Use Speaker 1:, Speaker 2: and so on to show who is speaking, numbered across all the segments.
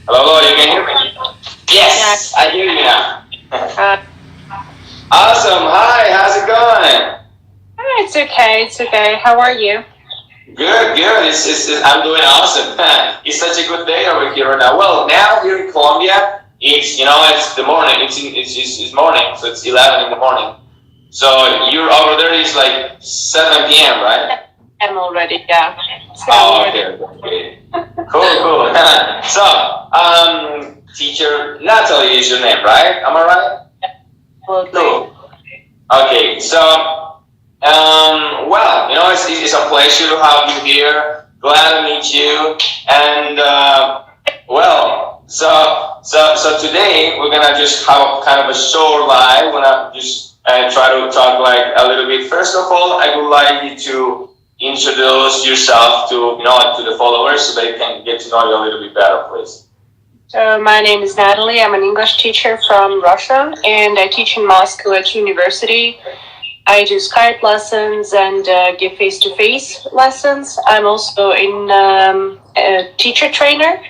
Speaker 1: Hello, hello, you can hear me?
Speaker 2: Yeah.
Speaker 1: Yes, I hear you now.
Speaker 2: Uh,
Speaker 1: Awesome. Hi, how's it going?
Speaker 2: it's okay. It's okay. How are you?
Speaker 1: Good, good. I'm doing awesome. It's such a good day over here right now. Well, now here in Colombia, it's the morning. It's morning, so it's 11 in the morning. So you're over there. It's like 7 p.m., right?
Speaker 2: I'm already. Yeah. So
Speaker 1: Oh,
Speaker 2: already.
Speaker 1: okay, okay. Cool, cool. So, teacher Natalie is your name, right? Am I right?
Speaker 2: Absolutely.
Speaker 1: Cool. Okay, so, well, it's a pleasure to have you here. Glad to meet you. And, so today we're gonna just have kind of a short live. We're gonna just try to talk like a little bit. First of all, I would like you to introduce yourself to the followers so they can get to know you a little bit better, please.
Speaker 2: So my name is Nathaly. I'm an English teacher from Russia, and I teach in Moscow at university. I do Skype lessons and give face-to-face lessons. I'm also a teacher trainer.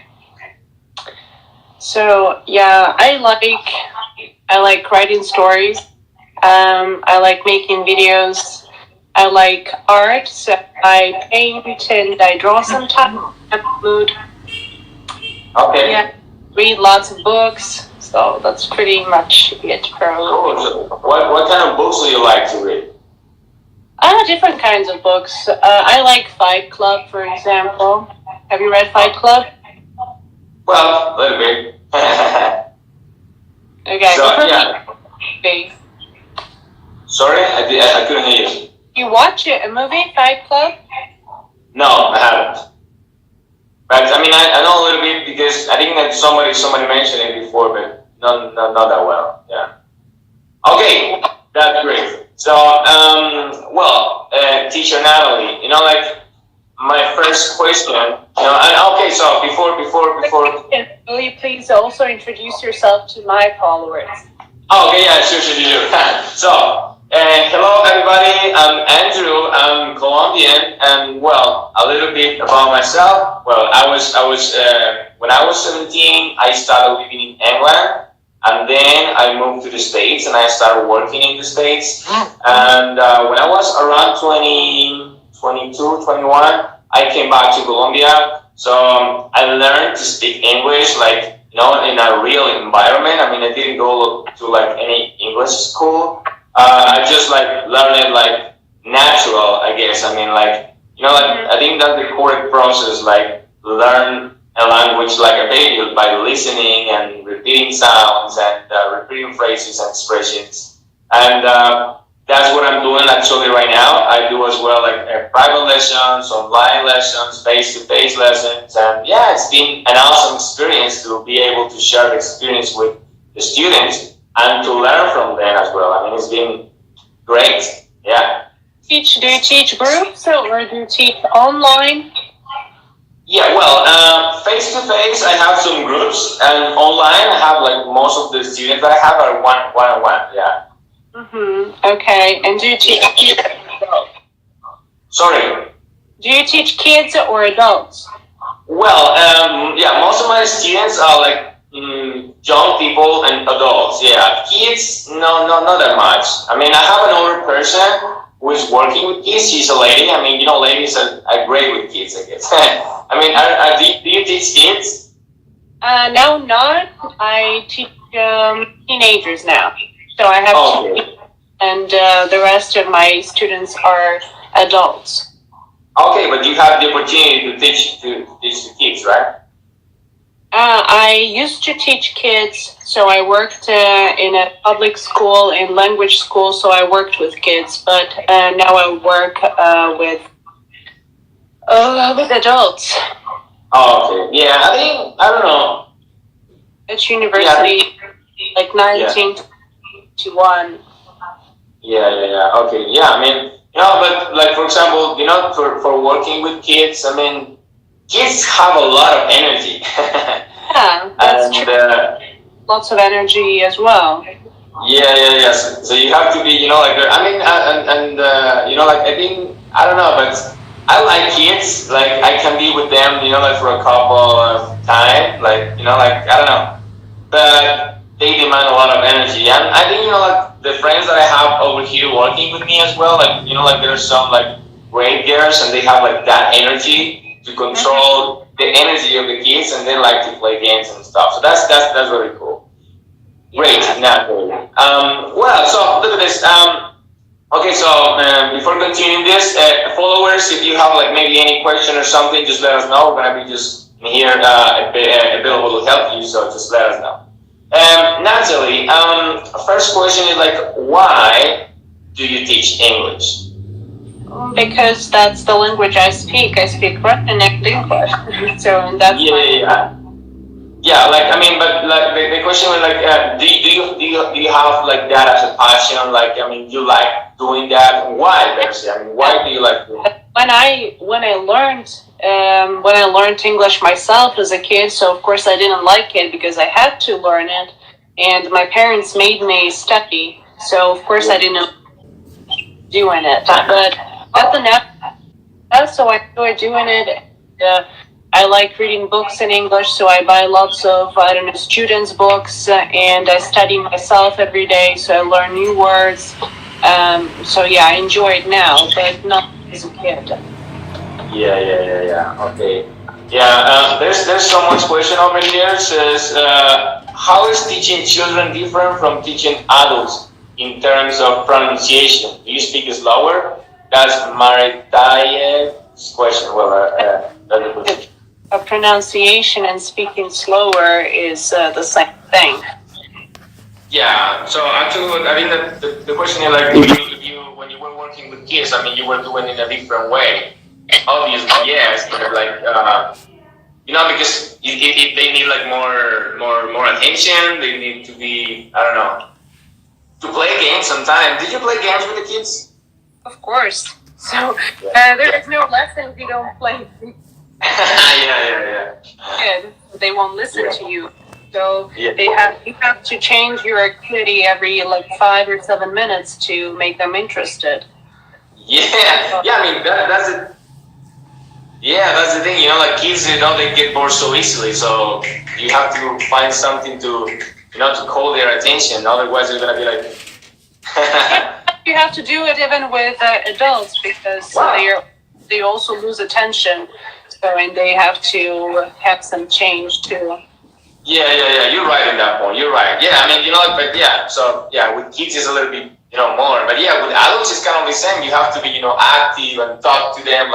Speaker 2: So yeah, I like writing stories. I like making videos. I like art, so I paint and I draw sometimes. I'm in the mood.
Speaker 1: Okay.
Speaker 2: Yeah, read lots of books. So that's pretty much it, probably.
Speaker 1: Cool. So what kind of books do you like to read?
Speaker 2: Different kinds of books. I like Fight Club, for example. Have you read Fight Club?
Speaker 1: Well, a little bit.
Speaker 2: Okay.
Speaker 1: So yeah.
Speaker 2: Okay.
Speaker 1: Sorry, I couldn't hear you.
Speaker 2: You watch it, a movie, Fight Club?
Speaker 1: No, I haven't. But I mean, I know a little bit because I think that somebody mentioned it before, but not that well. Yeah. Okay, that's great. So, teacher Natalie, like my first question, and okay, so before.
Speaker 2: Will you please also introduce yourself to my followers?
Speaker 1: Oh, okay, yeah, sure. So, hello everybody. I'm Andrew. I'm Colombian, and well, a little bit about myself. Well, I was when I was 17, I started living in England, and then I moved to the States, and I started working in the States. And when I was around 20, 22, 21, I came back to Colombia. So I learned to speak English, like in a real environment. I mean, I didn't go to like any English school. I just like learned it like natural, I guess. I mean, like I think that's the correct process. Like learn a language like a baby by listening and repeating sounds and repeating phrases and expressions. And that's what I'm doing actually right now. I do as well like private lessons, online lessons, face-to-face lessons, and yeah, it's been an awesome experience to be able to share the experience with the students and to learn from them as well. I mean, it's been great. Yeah.
Speaker 2: Do you teach groups or do you teach online?
Speaker 1: Yeah, well, face-to-face, I have some groups, and online, I have like most of the students that I have are one-on-one. Yeah.
Speaker 2: Okay. And do you teach kids?
Speaker 1: Sorry.
Speaker 2: Do you teach kids or adults?
Speaker 1: Well, yeah, most of my students are like young people and adults. Yeah, kids, no, not that much. I mean, I have an older person who is working with kids. She's a lady. I mean, ladies are great with kids, I guess. I mean, do you teach kids?
Speaker 2: No, not. I teach teenagers now. So I have two, and the rest of my students are adults.
Speaker 1: Okay, but you have the opportunity to teach the kids, right?
Speaker 2: I used to teach kids, so I worked in a public school, in language school, so I worked with kids, but now I work with adults.
Speaker 1: Oh, okay. Yeah, I don't know.
Speaker 2: At university, like 19 to 1.
Speaker 1: Yeah. Okay. Yeah, I mean, but like for example, for working with kids, I mean, kids have a lot of energy.
Speaker 2: Yeah, that's true. Lots of energy as well.
Speaker 1: Yeah. So you have to be, like, I mean, like, I think, I don't know, but I like kids. Like, I can be with them, like, for a couple of time, like like I don't know, but they demand a lot of energy. And I think like the friends that I have over here working with me as well, like like there's some like great girls, and they have like that energy to control the energy of the kids, and they like to play games and stuff. So that's very cool. Great, Nathaly. Well, so look at this. Okay, so before continuing this, followers, if you have like maybe any question or something, just let us know. We're gonna be just here available to help you, so just let us know. Nathaly, first question is like, why do you teach English?
Speaker 2: Because that's the language I speak. I speak Russian and English. So that's
Speaker 1: Yeah, like I mean, but like the question was like, do you have like that as a passion? Like I mean, you like doing that? Why, basically? I mean, why do you like doing it?
Speaker 2: When I learned English myself as a kid, so of course I didn't like it because I had to learn it, and my parents made me study. So of course I didn't doing it, but that's enough. So I enjoy doing it. I like reading books in English, so I buy lots of, students' books, and I study myself every day, so I learn new words. So yeah, I enjoy it now, but not as a kid.
Speaker 1: Yeah. Okay. Yeah, there's someone's question over here. Says, how is teaching children different from teaching adults in terms of pronunciation? Do you speak slower? That's Maritaye's question. Well, that's a question.
Speaker 2: Pronunciation and speaking slower is the same thing.
Speaker 1: Yeah. So actually, I mean, the question is like, if you when you were working with kids, I mean, you were doing it in a different way. Obviously, yes. Like, because if they need like more attention, they need to be, I don't know, to play games sometimes. Did you play games with the kids?
Speaker 2: Of course. So there is no lesson if you don't play.
Speaker 1: Yeah.
Speaker 2: They won't listen to you. So you have to change your activity every like 5 or 7 minutes to make them interested.
Speaker 1: Yeah. I mean that's it. Yeah, that's the thing. Like kids, they get bored so easily. So you have to find something to to call their attention. Otherwise, they're gonna be like.
Speaker 2: You have to do it even with adults because they also lose attention. And they have to have some change too.
Speaker 1: Yeah. You're right in that point. You're right. Yeah, I mean, but yeah. So yeah, with kids it's a little bit, more. But yeah, with adults it's kind of the same. You have to be, active and talk to them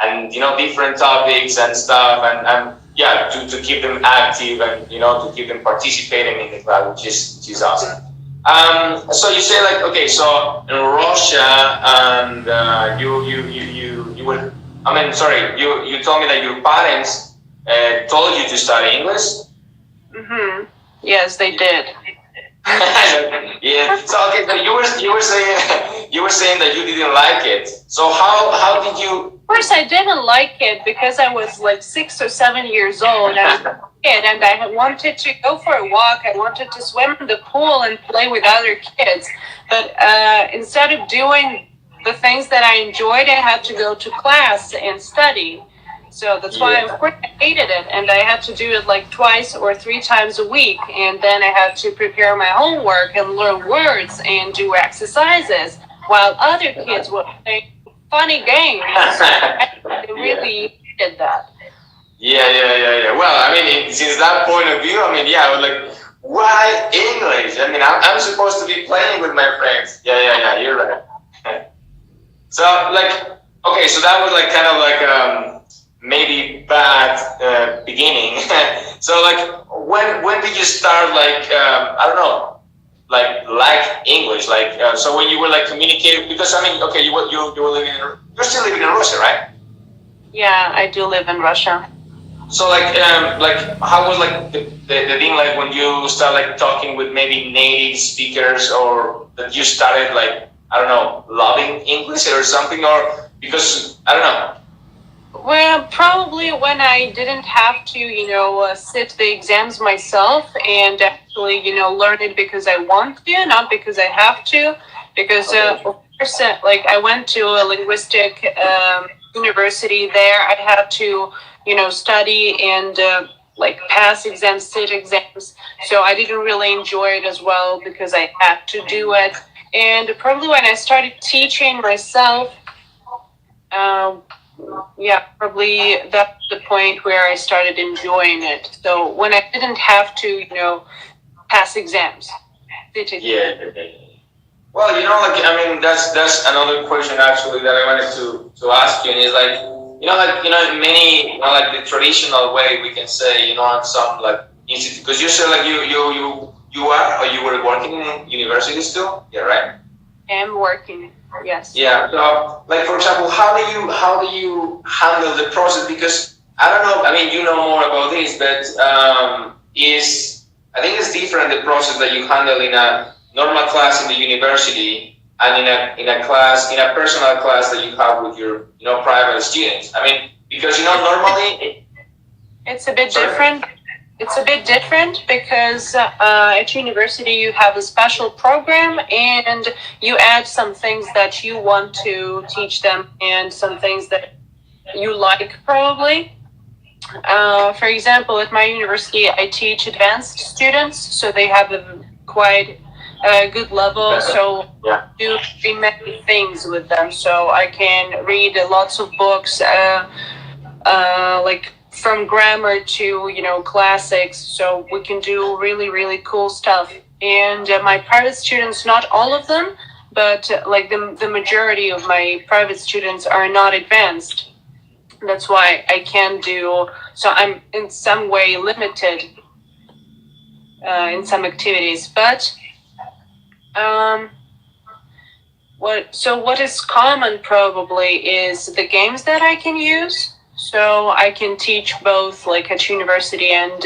Speaker 1: and different topics and stuff, and yeah, to keep them active and to keep them participating in the class, which is awesome. So you say like, okay, so in Russia, and you were. I mean, sorry, you told me that your parents told you to study English?
Speaker 2: Mm-hmm. Yes, they did.
Speaker 1: Yeah. So okay, so you were saying that you didn't like it. So how did you?
Speaker 2: Of course, I didn't like it because I was like 6 or 7 years old. I was a kid, and I wanted to go for a walk. I wanted to swim in the pool and play with other kids. But instead of doing the things that I enjoyed, I had to go to class and study. So that's why, of course, I hated it. And I had to do it like 2 or 3 times a week. And then I had to prepare my homework and learn words and do exercises while other kids were playing funny games. I really hated that.
Speaker 1: Yeah. Well, I mean, since that point of view, I mean, I was like, why English? I mean, I'm supposed to be playing with my friends. Yeah, you're right. So like, okay, so that was like kind of like maybe bad beginning. So like, when did you start like I don't know, like English? Like so when you were like communicating, because I mean, okay, you were living you're still living in Russia, right?
Speaker 2: Yeah, I do live in Russia.
Speaker 1: So like how was like the thing like when you start like talking with maybe native speakers, or that you started like, I don't know, loving English or something, or because, I don't know.
Speaker 2: Well, probably when I didn't have to, sit the exams myself and actually, learn it because I want to, not because I have to. Because, of course, like I went to a linguistic university there. I had to, study and like pass exams, sit exams. So I didn't really enjoy it as well because I had to do it. And probably when I started teaching myself, probably that's the point where I started enjoying it. So when I didn't have to, pass exams.
Speaker 1: Yeah. Well, that's another question actually that I wanted to ask you, and is like, in many, like the traditional way we can say, on some like institute, because you said like you were working in universities too, yeah, right?
Speaker 2: I am working, yes.
Speaker 1: Yeah. So, like for example, how do you handle the process? Because I don't know. I mean, you know more about this, but I think it's different the process that you handle in a normal class in the university and in a personal class that you have with your private students. I mean, because normally
Speaker 2: it's a bit different. It's a bit different because at university you have a special program and you add some things that you want to teach them and some things that you like probably. For example, at my university, I teach advanced students, so they have a quite good level. So I do many things with them. So I can read lots of books, like from grammar to classics. So we can do really, really cool stuff. And my private students, not all of them, but like the majority of my private students are not advanced. That's why I can't do, so I'm in some way limited in some activities. But what is common probably is the games that I can use. So I can teach both like at university and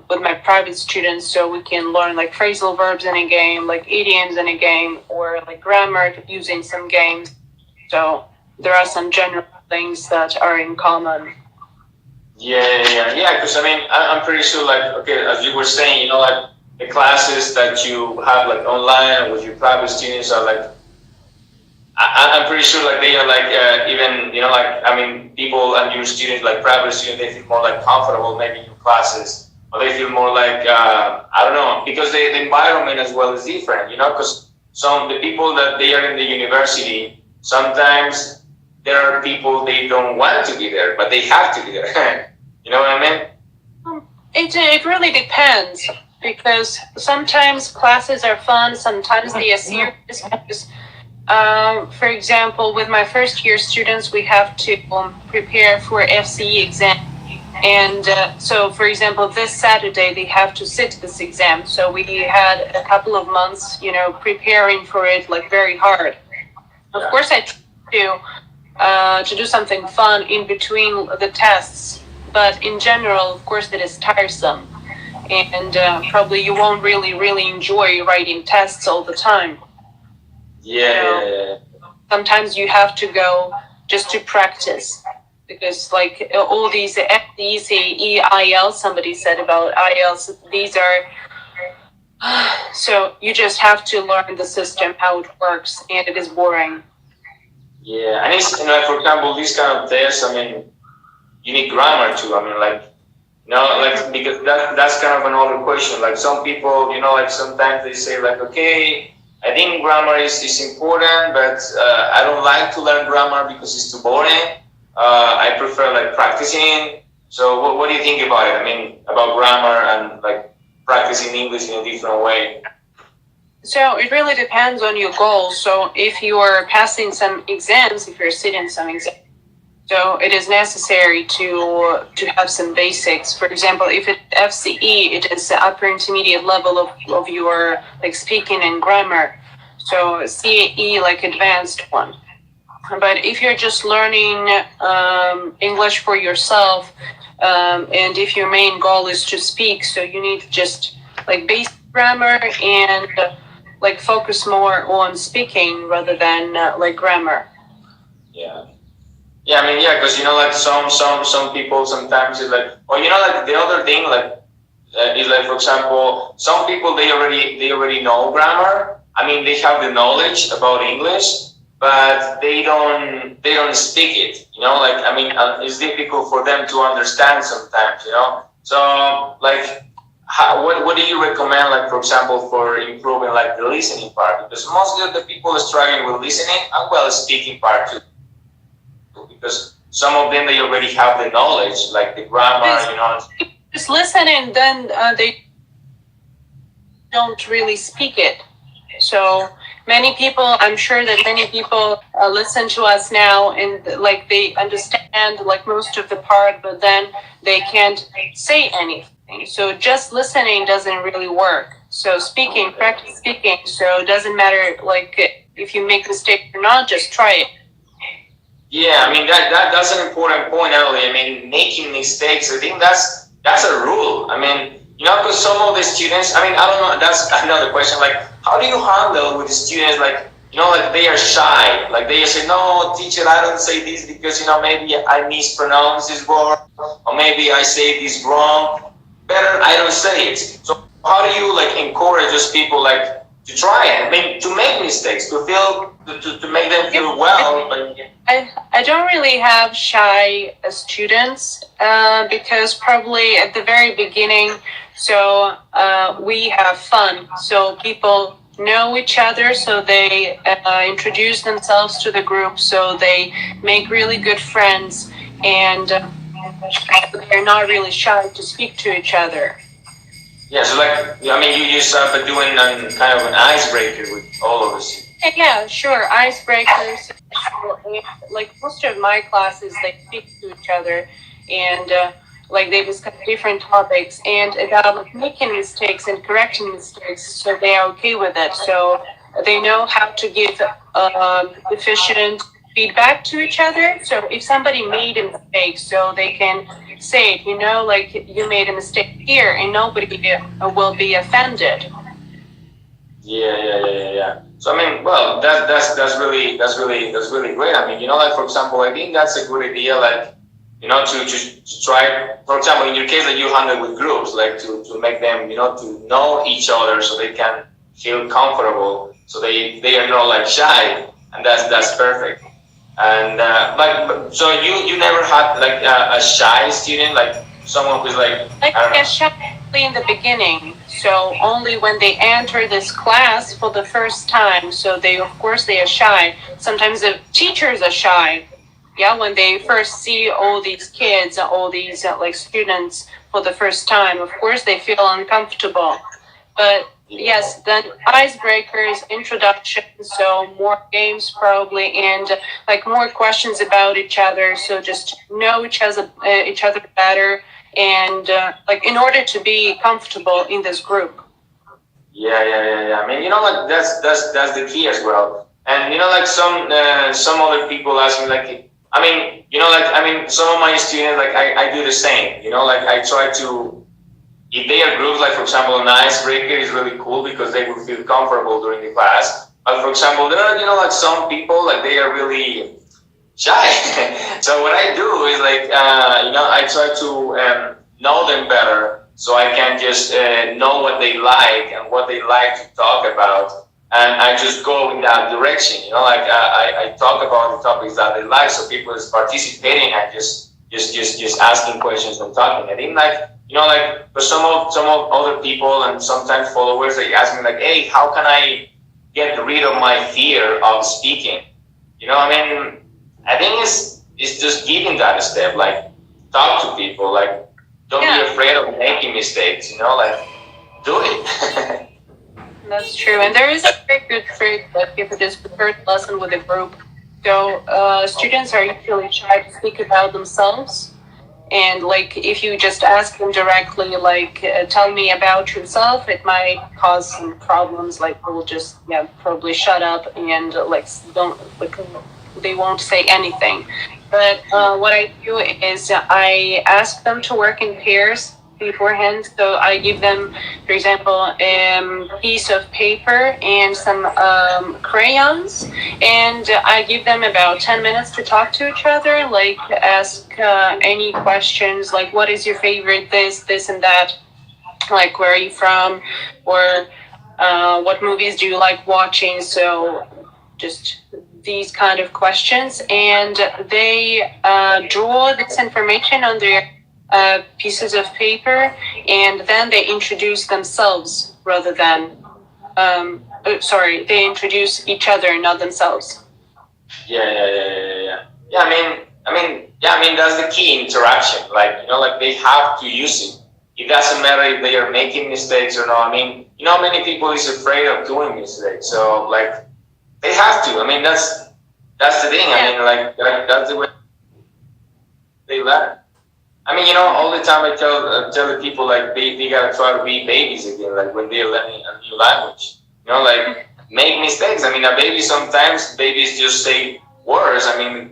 Speaker 2: with my private students, so we can learn like phrasal verbs in a game, like idioms in a game, or like grammar using some games. So there are some general things that are in common.
Speaker 1: Yeah. Because I mean, I'm pretty sure, like, okay, as you were saying, like the classes that you have like online with your private students are like, I'm pretty sure like they are like even like I mean people and your students, like private students, they feel more like comfortable maybe in your classes, or they feel more like I don't know, because the environment as well is different, because the people that they are in the university, sometimes there are people they don't want to be there, but they have to be there. You know what I mean?
Speaker 2: It really depends, because sometimes classes are fun, sometimes they are serious. For example, with my first year students, we have to prepare for FCE exam. And so, for example, this Saturday, they have to sit this exam. So we had a couple of months, preparing for it, like very hard. Of course, I try to do something fun in between the tests. But in general, of course, it is tiresome. And probably you won't really enjoy writing tests all the time.
Speaker 1: Yeah.
Speaker 2: Sometimes you have to go just to practice, because like all these FDs, EIL, somebody said about IELTS, these are, so you just have to learn the system, how it works, and it is boring.
Speaker 1: Yeah, and it's, for example, these kind of tests, I mean, you need grammar too. I mean, like, because that's kind of another question. Like some people, like sometimes they say like, okay, I think grammar is important, but I don't like to learn grammar because it's too boring. I prefer like practicing. So what do you think about it? I mean, about grammar and like practicing English in a different way.
Speaker 2: So it really depends on your goals. So if you are passing some exams, if you're sitting some exams, so it is necessary to have some basics. For example, if it's FCE, it is the upper intermediate level of your like speaking and grammar. So CAE, like advanced one. But if you're just learning English for yourself, and if your main goal is to speak, so you need just like basic grammar and like focus more on speaking rather than like grammar.
Speaker 1: Yeah, I mean, because like some people sometimes is like, or like the other thing like is like, for example, some people they already know grammar. I mean, they have the knowledge about English, but they don't speak it. Like I mean, it's difficult for them to understand sometimes. So, like, what do you recommend, like, for example, for improving, like, the listening part? Because mostly of the people are struggling with listening and, well, speaking part too. Because some of them, they already have the knowledge, like the grammar, you know.
Speaker 2: Just listen and then they don't really speak it. So many people, I'm sure that many people listen to us now and like they understand like most of the part, but then they can't say anything. So just listening doesn't really work. So speaking, practice speaking. So it doesn't matter like if you make mistakes or not, just try it.
Speaker 1: Yeah, I mean that's an important point, Nathaly. I mean, making mistakes. I think that's a rule. I mean, you know, because some of the students. I mean, I don't know. That's another question. Like, how do you handle with the students? Like, you know, like they are shy. Like they say, "No, teacher, I don't say this because you know maybe I mispronounce this word, or maybe I say this wrong. Better I don't say it." So how do you like encourage those people like to try it? I mean, to make mistakes, to feel to make them feel well, but.
Speaker 2: I don't really have shy students because probably at the very beginning, so we have fun. So people know each other, so they introduce themselves to the group, so they make really good friends, and they're not really shy to speak to each other.
Speaker 1: Yeah, so like, I mean, you start by doing kind of an icebreaker with all of us.
Speaker 2: Yeah, sure. Icebreakers. Like most of my classes, they speak to each other, and like they discuss different topics and about like, making mistakes and correcting mistakes. So they are okay with it. So they know how to give efficient feedback to each other. So if somebody made a mistake, so they can say it. You know, like you made a mistake here, and nobody will be offended.
Speaker 1: Yeah. So I mean, well, that's really great. I mean, you know, like for example, I think that's a good idea. Like, you know, to try, for example, in your case, that you handle with groups, like to make them, you know, to know each other so they can feel comfortable, so they are not like shy, and that's perfect. And like, so you never had like a shy student, like someone who's like I don't know.
Speaker 2: Shy in the beginning, so only when they enter this class for the first time, so they of course they are shy. Sometimes the teachers are shy, yeah, when they first see all these kids, all these like students for the first time, of course they feel uncomfortable. But yes, then icebreakers, introduction, so more games probably, and like more questions about each other, so just know each other better, and like in order to be comfortable in this group.
Speaker 1: Yeah. I mean, you know, like that's the key as well. And you know, like some other people ask me, like, I mean, you know, like I mean, some of my students, like I do the same. You know, like I try to, if they are groups, like for example, an icebreaker is really cool because they will feel comfortable during the class. But for example, there are, you know, like some people, like they are really shy. So what I do is like, you know, I try to know them better, so I can just know what they like and what they like to talk about, and I just go in that direction. You know, like I talk about the topics that they like, so people is participating and just asking questions and talking. I think like, you know, like for some of other people and sometimes followers, they ask me like, hey, how can I get rid of my fear of speaking? You know, I mean, I think it's just giving that a step, like talk to people, like don't be afraid of making mistakes, you know, like do it.
Speaker 2: That's true, and there is a very good trick that people just prefer to lesson with a group. So students are usually shy to speak about themselves, and like if you just ask them directly, like tell me about yourself, it might cause some problems. Like they will just probably shut up and like don't like they won't say anything. But what I do is I ask them to work in pairs beforehand. So I give them, for example, a piece of paper and some crayons, and I give them about 10 minutes to talk to each other, like ask any questions, like what is your favorite this and that, like where are you from, or what movies do you like watching. So just these kind of questions, and they draw this information on their pieces of paper, and then they introduce themselves rather than, they introduce each other, not themselves.
Speaker 1: Yeah. That's the key interaction. Like they have to use it. It doesn't matter if they are making mistakes or not. Many people is afraid of doing mistakes. So like they have to. That's the thing. That's the way they learn. All the time I tell the people like they gotta try to be babies again. Like when they're learning a new language. Like make mistakes. A baby sometimes babies just say words.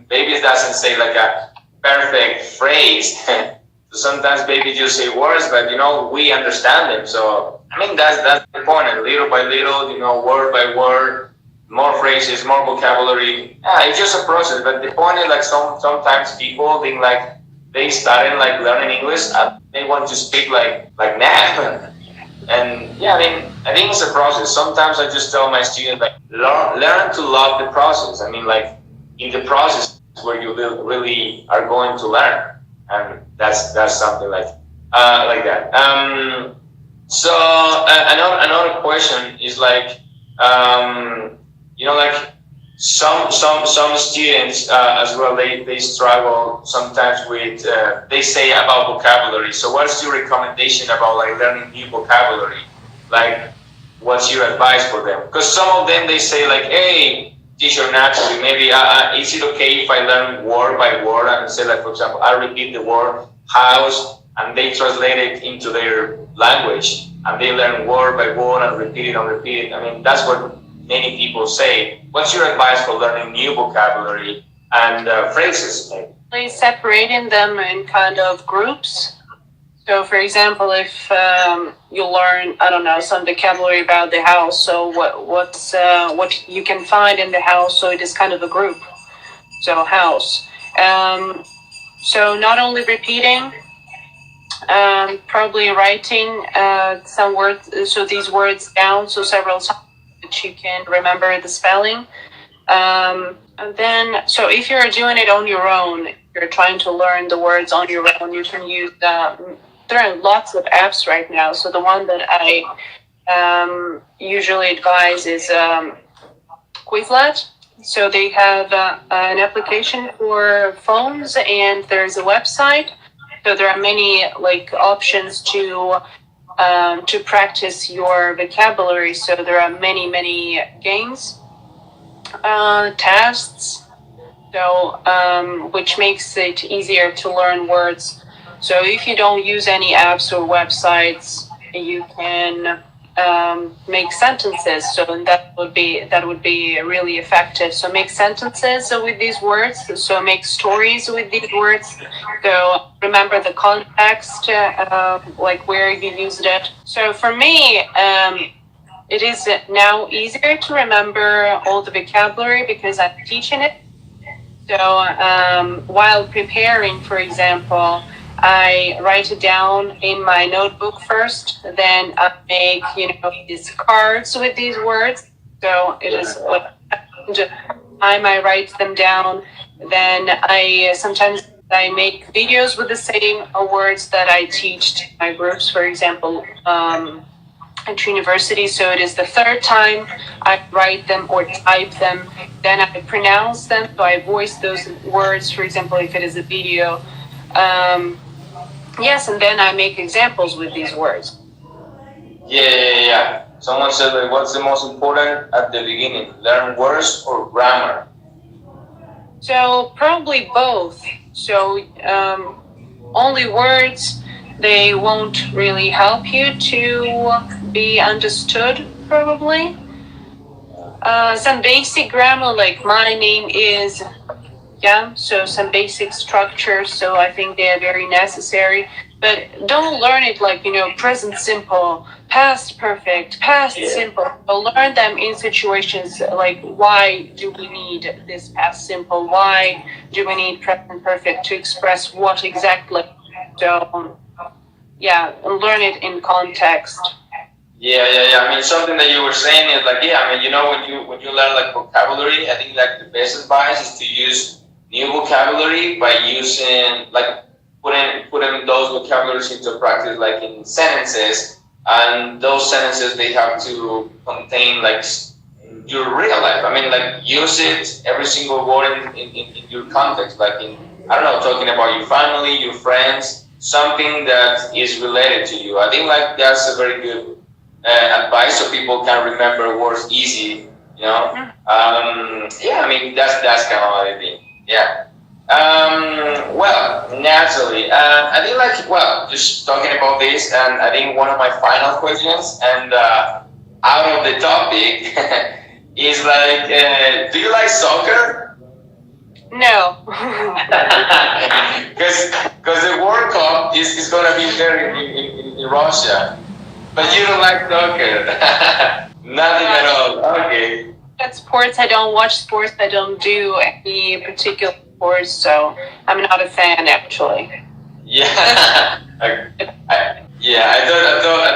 Speaker 1: Babies doesn't say like a perfect phrase. Sometimes babies just say words, but we understand them. So that's the point. And little by little, word by word, more phrases, more vocabulary. Yeah, it's just a process. But the point is like sometimes people think like they started like learning English and they want to speak like Nat. And yeah, I think it's a process. Sometimes I just tell my students like learn to love the process. Like in the process where you really are going to learn, and that's something like that. So another question is like like some students as well they struggle sometimes with they say about vocabulary. So what's your recommendation about like learning new vocabulary? Like what's your advice for them? Because some of them they say like, hey teacher, Nathaly, maybe is it okay if I learn word by word and say like, for example, I repeat the word house and they translate it into their language and they learn word by word and repeat it. That's what many people say. What's your advice for learning new vocabulary and phrases?
Speaker 2: Maybe separating them in kind of groups. So, for example, if you learn, I don't know, some vocabulary about the house, so what you can find in the house, so it is kind of a group. So, house. So, not only repeating, probably writing some words, so these words down, so several times that you can remember the spelling. And then, so if you're doing it on your own, you're trying to learn the words on your own, you can use there are lots of apps right now. So the one that I usually advise is Quizlet. So they have an application for phones and there's a website. So there are many like options to practice your vocabulary. So there are many games, tests, so which makes it easier to learn words. So if you don't use any apps or websites, you can make sentences. So that would be really effective. So make sentences with these words. So make stories with these words. So remember the context, like where you used it. So for me, it is now easier to remember all the vocabulary because I'm teaching it. So while preparing, for example, I write it down in my notebook first, then I make, these cards with these words. So it is what time I write them down. Then sometimes I make videos with the same words that I teach to my groups, for example, at university. So it is the third time I write them or type them. Then I pronounce them. So I voice those words, for example, if it is a video. Yes, and then I make examples with these words.
Speaker 1: Yeah. Someone said, like, what's the most important at the beginning? Learn words or grammar?
Speaker 2: So probably both. So only words, they won't really help you to be understood, probably. Some basic grammar, like my name is... Yeah, so some basic structures, so I think they are very necessary. But don't learn it like, present simple, past perfect, past simple. But learn them in situations like, why do we need this past simple? Why do we need present perfect to express what exactly? So, and learn it in context.
Speaker 1: Yeah. Something that you were saying is like, when you learn like vocabulary, I think like the best advice is to use new vocabulary by using like putting those vocabularies into practice, like in sentences, and those sentences they have to contain like your real life. I mean, like use it every single word in your context, like in I don't know, talking about your family, your friends, something that is related to you. I think like that's a very good advice, so people can remember words easy. You know, yeah. I mean, that's kind of what I think. Yeah. Well, Natalie, I think like, well, just talking about this, and I think one of my final questions, and out of the topic, is like, do you like soccer?
Speaker 2: No.
Speaker 1: Because the World Cup is going to be there in Russia, but you don't like soccer. Nothing at all. Okay.
Speaker 2: At sports, I don't watch sports. I don't do any particular sports, so I'm not a fan actually.
Speaker 1: Yeah. I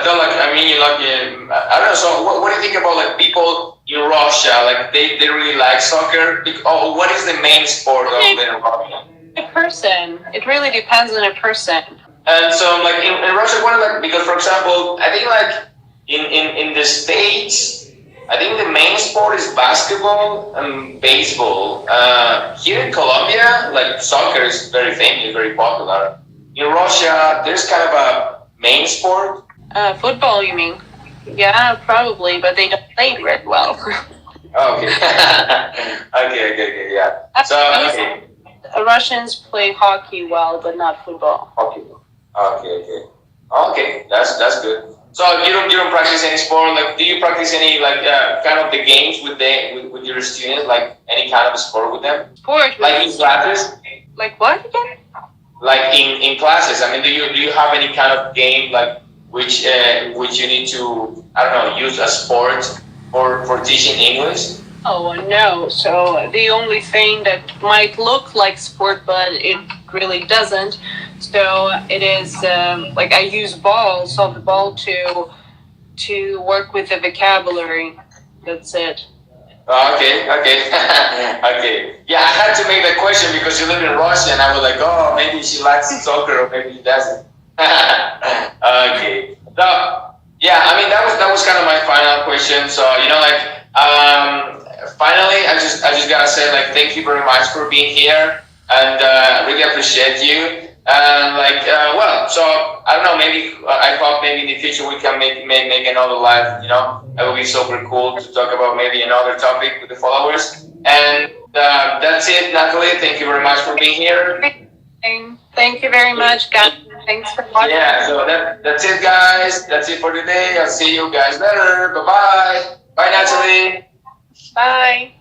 Speaker 1: thought like, I mean, you like, I don't know. So, what do you think about like people in Russia? Like, they really like soccer. Oh, what is the main sport of Russia?
Speaker 2: A person. It really depends on a person.
Speaker 1: And so, like in Russia, what like, because for example, I think like in the States, I think the main sport is basketball and baseball. Here in Colombia, like soccer is very famous, very popular. In Russia, there's kind of a main sport.
Speaker 2: Football, you mean? Yeah, probably, but they don't play it very well.
Speaker 1: Okay. Okay, yeah. So, okay.
Speaker 2: Russians play hockey well, but not football.
Speaker 1: Hockey. Okay, that's good. So you don't practice any sport? Like, do you practice any like kind of the games with your students? Like any kind of sport with them?
Speaker 2: Sport?
Speaker 1: Like in classes?
Speaker 2: Like what again?
Speaker 1: Like in classes. I mean, do you have any kind of game like which you need to, I don't know, use a sport for teaching English?
Speaker 2: Oh no! So the only thing that might look like sport, but it really doesn't. So it is like I use balls of the ball to work with the vocabulary. That's it.
Speaker 1: Okay. Okay. Yeah, I had to make that question because you live in Russia, and I was like, oh, maybe she likes soccer, or maybe she doesn't. Okay. So yeah, I mean that was kind of my final question. So like finally, I just gotta say like thank you very much for being here, and really appreciate you. And like well, so I don't know, maybe I thought maybe in the future we can make another live. That would be super cool to talk about maybe another topic with the followers. And that's it, Nathaly. Thank you very much for being here.
Speaker 2: Thank you very much, guys. Thanks for watching.
Speaker 1: Yeah, so that's it, guys. That's it for today. I'll see you guys later. Bye bye. Bye, Nathaly.
Speaker 2: Bye.